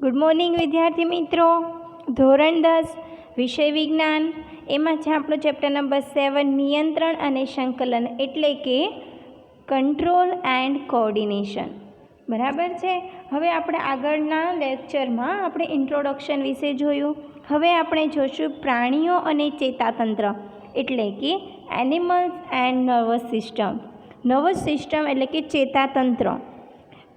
Good morning વિદ્યાર્થી મિત્રો. ધોરણ 10 વિષય વિજ્ઞાન, એમાં છે આપણો ચેપ્ટર નંબર 7 નિયંત્રણ અને સંકલન એટલે કે કંટ્રોલ એન્ડ કોઓર્ડિનેશન. બરાબર છે. હવે આપણે આગળના લેક્ચરમાં આપણે ઇન્ટ્રોડક્શન વિશે જોયું. હવે આપણે જોઈશું પ્રાણીઓ અને ચેતાતંત્ર એટલે કે animals and nervous system. Nervous system એટલે કે ચેતાતંત્ર.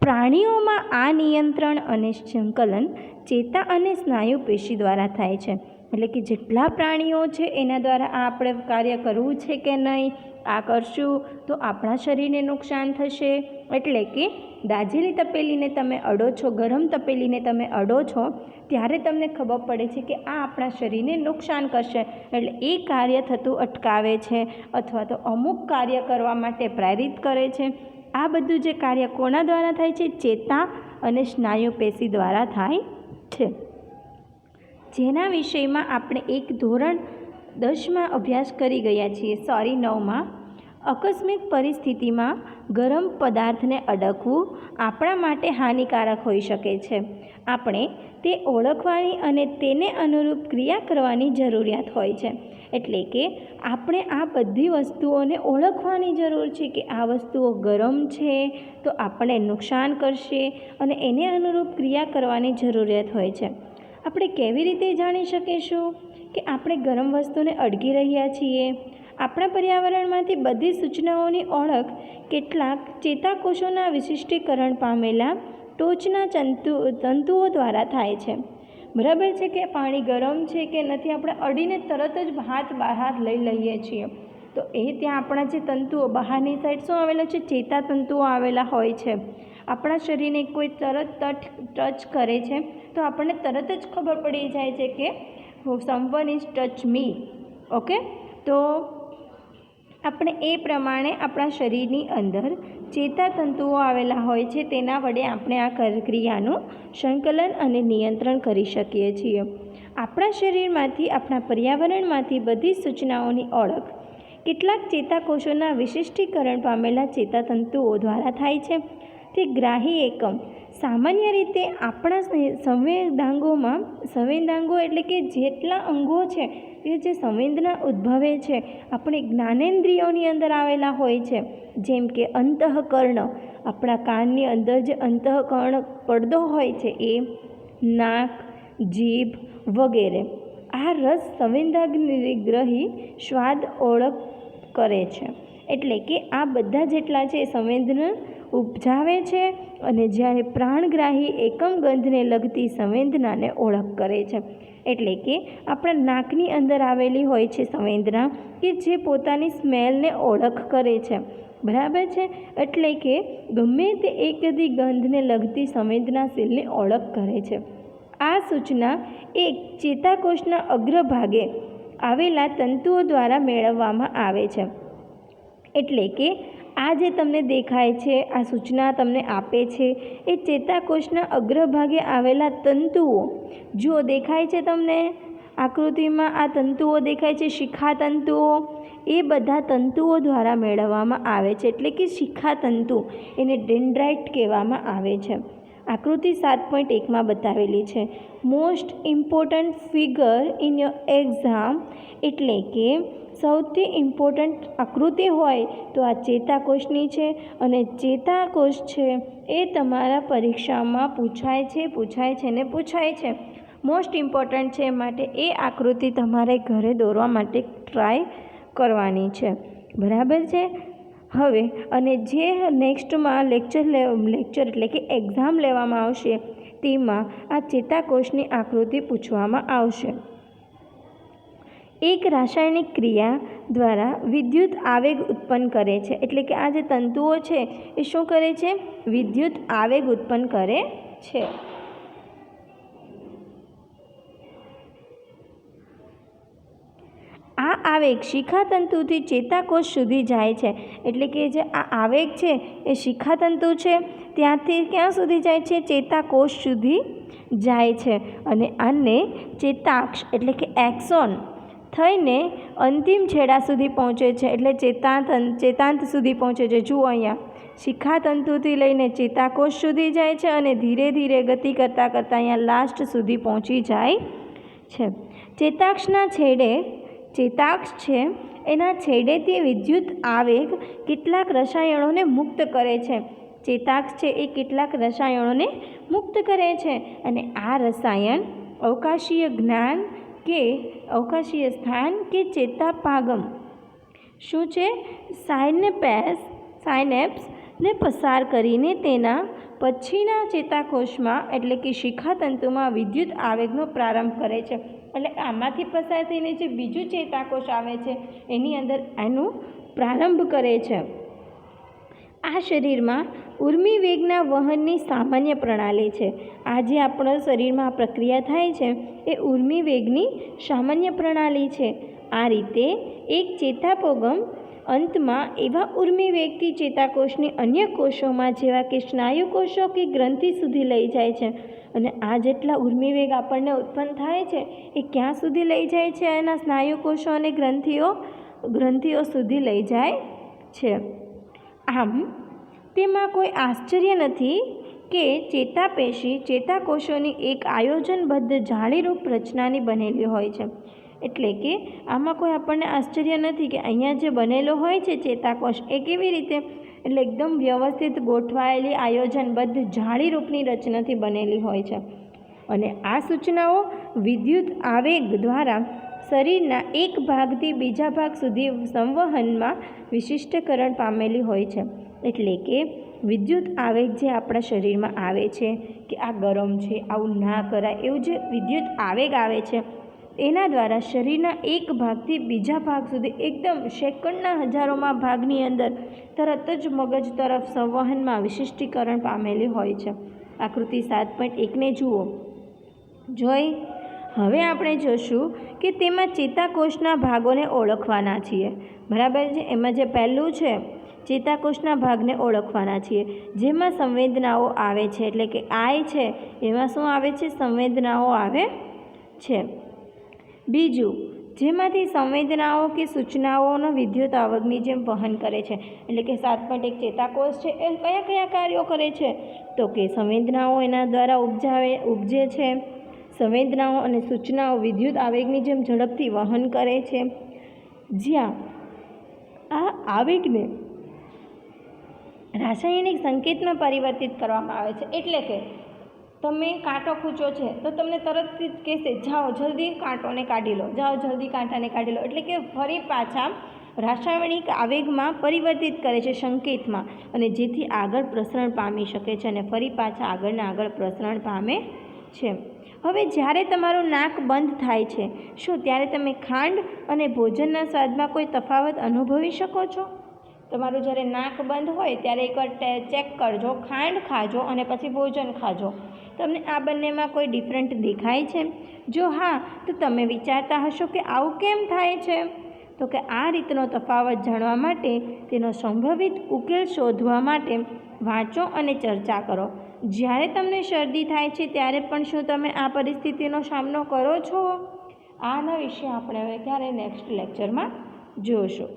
પ્રાણીઓમાં આ નિયંત્રણ અને સંકલન ચેતા અને સ્નાયુ પેશી દ્વારા થાય છે. એટલે કે જેટલા પ્રાણીઓ છે એના દ્વારા આ આપણે કાર્ય કરવું છે કે નહીં, આ કરશું તો આપણા શરીરને નુકસાન થશે. એટલે કે દાઝેલી તપેલીને તમે અડો છો, ગરમ તપેલીને તમે અડો છો ત્યારે તમને ખબર પડે છે કે આ આપણા શરીરને નુકસાન કરશે, એટલે એ કાર્ય થતું અટકાવે છે અથવા તો અમુક કાર્ય કરવા માટે પ્રેરિત કરે છે. આ બધું જે કાર્ય કોના દ્વારા થાય છે? ચેતા અને સ્નાયુ પેશી દ્વારા થાય છે, જેના વિષયમાં આપણે એક ધોરણ 10માં અભ્યાસ કરી ગયા છીએ, 9માં. આકસ્મિક પરિસ્થિતિમાં ગરમ પદાર્થને અડકવું આપણા માટે હાનિકારક હોઈ શકે છે. આપણે તે ઓળખવાની અને તેને અનુરૂપ ક્રિયા કરવાની જરૂરિયાત હોય છે. એટલે કે આપણે આ બધી વસ્તુઓને ઓળખવાની જરૂર છે કે આ વસ્તુઓ ગરમ છે તો આપણને નુકસાન કરશે અને એને અનુરૂપ ક્રિયા કરવાની જરૂરિયાત હોય છે. આપણે કેવી રીતે જાણી શકીશું કે આપણે ગરમ વસ્તુને અડકી રહ્યા છીએ? આપણા પર્યાવરણમાંથી બધી સૂચનાઓની ઓળખ કેટલાક ચેતાકોષોના વિશિષ્ટીકરણ પામેલા ટોચના તંતુઓ દ્વારા થાય છે. બરાબર છે કે પાણી ગરમ છે કે નથી આપણે અડીને તરત જ હાથ બહાર લઈ લઈએ છીએ તો એ ત્યાં આપણા જે તંતુઓ બહારની સાઈડ શું આવેલા છે? ચેતાતંતુઓ આવેલા હોય છે. આપણા શરીરને કોઈ તરત ટચ કરે છે તો આપણને તરત જ ખબર પડી જાય છે કે someone is touch me. Okay, તો આપણે એ પ્રમાણે આપણા શરીરની અંદર ચેતાતંતુઓ આવેલા હોય છે, તેના વડે આપણે આ ક્રિયાનું સંકલન અને નિયંત્રણ કરી શકીએ છીએ. આપણા શરીરમાંથી, આપણા પર્યાવરણમાંથી બધી સૂચનાઓની ઓળખ કેટલાક ચેતાકોષોના વિશિષ્ટીકરણ પામેલા ચેતાતંતુઓ દ્વારા થાય છે. તે ગ્રાહી એકમ સામાન્ય રીતે આપણા સંવેદાંગો એટલે કે જેટલા અંગો છે તે જે સંવેદના ઉદ્ભવે છે આપણે જ્ઞાનેન્દ્રિયોની અંદર આવેલા હોય છે. જેમ કે અંતઃકર્ણ, આપણા કાનની અંદર જે અંતઃકર્ણ પડદો હોય છે એ, નાક, જીભ વગેરે. આ રસ સંવેદનાગ્રહી સ્વાદ ઓળખ કરે છે. એટલે કે આ બધા જેટલા છે સંવેદના ઉપજાવે છે અને જ્યારે પ્રાણગ્રાહી એકમ ગંધને લગતી સંવેદનાને ઓળખ કરે છે. એટલે કે આપણા નાકની અંદર આવેલી હોય છે સંવેદના કે જે પોતાની સ્મેલને ઓળખ કરે છે. બરાબર છે. એટલે કે ગમે તે એકદી ગંધને લગતી સંવેદનાશીલની ઓળખ કરે છે. આ સૂચના એક ચેતાકોષના અગ્રભાગે આવેલા તંતુઓ દ્વારા મેળવવામાં આવે છે. એટલે કે આ જે તમને દેખાય છે, આ સૂચના તમને આપે છે એ ચેતાકોષના અગ્રભાગે આવેલા તંતુઓ. જો દેખાય છે તમને આકૃતિમાં આ તંતુઓ દેખાય છે, શિખા તંતુઓ, એ બધા તંતુઓ દ્વારા મેળવવામાં આવે છે. એટલે કે શિખા તંતુ, એને ડેન્ડ્રાઇટ કહેવામાં આવે છે. આકૃતિ 7.1માં બતાવેલી છે. Most important figure in your exam એટલે કે સૌથી ઇમ્પોર્ટન્ટ આકૃતિ હોય તો આ ચેતાકોષની છે. અને ચેતાકોષ છે એ તમારા પરીક્ષામાં પૂછાય છે. મોસ્ટ ઇમ્પોર્ટન્ટ છે માટે એ આકૃતિ તમારે ઘરે દોરવા માટે ટ્રાય કરવાની છે. બરાબર છે. હવે અને જે નેક્સ્ટમાં લેક્ચર એટલે કે એક્ઝામ લેવામાં આવશે તેમાં આ ચેતાકોષની આકૃતિ પૂછવામાં આવશે. એક રાસાયણિક ક્રિયા દ્વારા વિદ્યુત આવેગ ઉત્પન્ન કરે છે. એટલે કે આ જે તંતુઓ છે એ શું કરે છે? વિદ્યુત આવેગ ઉત્પન્ન કરે છે. આ આવેગ શિખાતંતુથી ચેતાકોષ સુધી જાય છે. એટલે કે જે આ આવેગ છે એ શિખાતંતુ છે ત્યાંથી ક્યાં સુધી જાય છે? ચેતાકોષ સુધી જાય છે. અને આને ચેતાક્ષ એટલે કે એક્સોન થઈને અંતિમ છેડા સુધી પહોંચે છે. એટલે ચેતાંત સુધી પહોંચે છે. જુઓ અહીંયા શિખાતંતુથી લઈને ચેતાકોષ સુધી જાય છે અને ધીરે ધીરે ગતિ કરતાં કરતાં અહીંયા લાસ્ટ સુધી પહોંચી જાય છે. ચેતાક્ષના છેડે ચેતાક્ષ છે એના છેડેથી વિદ્યુત આવેગ કેટલાક રસાયણોને મુક્ત કરે છે. ચેતાક્ષ છે એ કેટલાક રસાયણોને મુક્ત કરે છે અને આ રસાયણ અવકાશીય જ્ઞાન કે અવકાશીય સ્થાન કે ચેતાપાગમ શું છે સાયનેપ્સને પસાર કરીને તેના પછીના ચેતાકોષમાં એટલે કે શિખાતંતુમાં વિદ્યુત આવેગનો પ્રારંભ કરે છે. એટલે આમાંથી પસાર થઈને જે બીજું ચેતાકોષ આવે છે એની અંદર એનું પ્રારંભ કરે છે. આ શરીરમાં ઉર્મી વેગના વહનની સામાન્ય પ્રણાલી છે. આ જે આપણા શરીરમાં પ્રક્રિયા થાય છે એ ઉર્મી વેગની સામાન્ય પ્રણાલી છે. આ રીતે એક ચેતાપોગમ અંતમાં એવા ઉર્મી વેગથી ચેતાકોષની અન્ય કોષોમાં જેવા કે સ્નાયુ કોષો કે ગ્રંથિ સુધી લઈ જાય છે. અને આ જેટલા ઉર્મી વેગ આપણને ઉત્પન્ન થાય છે એ ક્યાં સુધી લઈ જાય છે? એના સ્નાયુ કોષો અને ગ્રંથિઓ સુધી લઈ જાય છે. આમ તેમાં કોઈ આશ્ચર્ય નથી કે ચેતાપેશી ચેતાકોષોની એક આયોજનબદ્ધ જાળીરૂપ રચનાની બનેલી હોય છે. એટલે કે આમાં કોઈ આપણને આશ્ચર્ય નથી કે અહીંયા જે બનેલો હોય છે ચેતાકોષ એ કેવી રીતે એટલે એકદમ વ્યવસ્થિત ગોઠવાયેલી આયોજનબદ્ધ જાળીરૂપની રચનાથી બનેલી હોય છે. અને આ સૂચનાઓ વિદ્યુત આવેગ દ્વારા શરીરના એક ભાગથી બીજા ભાગ સુધી સંવહનમાં વિશિષ્ટકરણ પામેલી હોય છે. એટલે કે વિદ્યુત આવેગ જે આપણા શરીરમાં આવે છે કે આ ગરમ છે, આવું ના કરાય, એવું જે વિદ્યુત આવેગ આવે છે એના દ્વારા શરીરના એક ભાગથી બીજા ભાગ સુધી એકદમ સેકન્ડના હજારોમાં ભાગની અંદર તરત જ મગજ તરફ સંવહનમાં વિશિષ્ટીકરણ પામેલી હોય છે. આકૃતિ 7.1ને જુઓ. જોઈ હવે આપણે જોશું કે તેમાં ચેતાકોષના ભાગોને ઓળખવાના છીએ. બરાબર છે. એમાં જે પહેલું છે ચેતાકોષના ભાગને ઓળખવાના છીએ જેમાં સંવેદનાઓ આવે છે. એટલે કે આય છે એમાં શું આવે છે? સંવેદનાઓ આવે છે. બીજું જેમાંથી સંવેદનાઓ કે સૂચનાઓનો વિદ્યુત આવગની જેમ વહન કરે છે. એટલે કે 7.1 ચેતાકોષ છે એ કયા કયા કાર્યો કરે છે? તો કે સંવેદનાઓ એના દ્વારા ઉપજે છે. સંવેદનાઓ અને સૂચનાઓ વિદ્યુત આવેગની જેમ ઝડપથી વહન કરે છે. જ્યાં આ આવેગને રાસાયણિક સંકેતમાં પરિવર્તિત કરવામાં આવે છે. એટલે કે તમે કાંટો ખૂંચો છે તો તમને તરત જ કહેશે જાઓ જલ્દી કાંટોને કાઢી લો, જાઓ જલ્દી કાંટાને કાઢી લો. એટલે કે ફરી પાછા રાસાયણિક આવેગમાં પરિવર્તિત કરે છે સંકેતમાં, અને જેથી આગળ પ્રસરણ પામી શકે છે અને ફરી પાછા આગળ પ્રસરણ પામે છે. હવે જ્યારે તમારું નાક બંધ થાય છે શું ત્યારે તમે ખાંડ અને ભોજનના સ્વાદમાં કોઈ તફાવત અનુભવી શકો છો? તમારું જ્યારે નાક બંધ હોય ત્યારે એકવાર ચેક કરજો, ખાંડ ખાજો અને પછી ભોજન ખાજો. તમને આ બંનેમાં કોઈ ડિફરન્ટ દેખાય છે? જો હા તો તમે વિચારતા હશો કે આવું કેમ થાય છે? તો કે આ રીતનો તફાવત જાણવા માટે તેનો સંભવિત ઉકેલ શોધવા માટે વાંચો અને ચર્ચા કરો. જ્યારે તમને શરદી થાય છે ત્યારે પણ શું તમે આ પરિસ્થિતિનો સામનો કરો છો? આના વિશે આપણે હવે ત્યારે નેક્સ્ટ લેક્ચરમાં જોઈશું.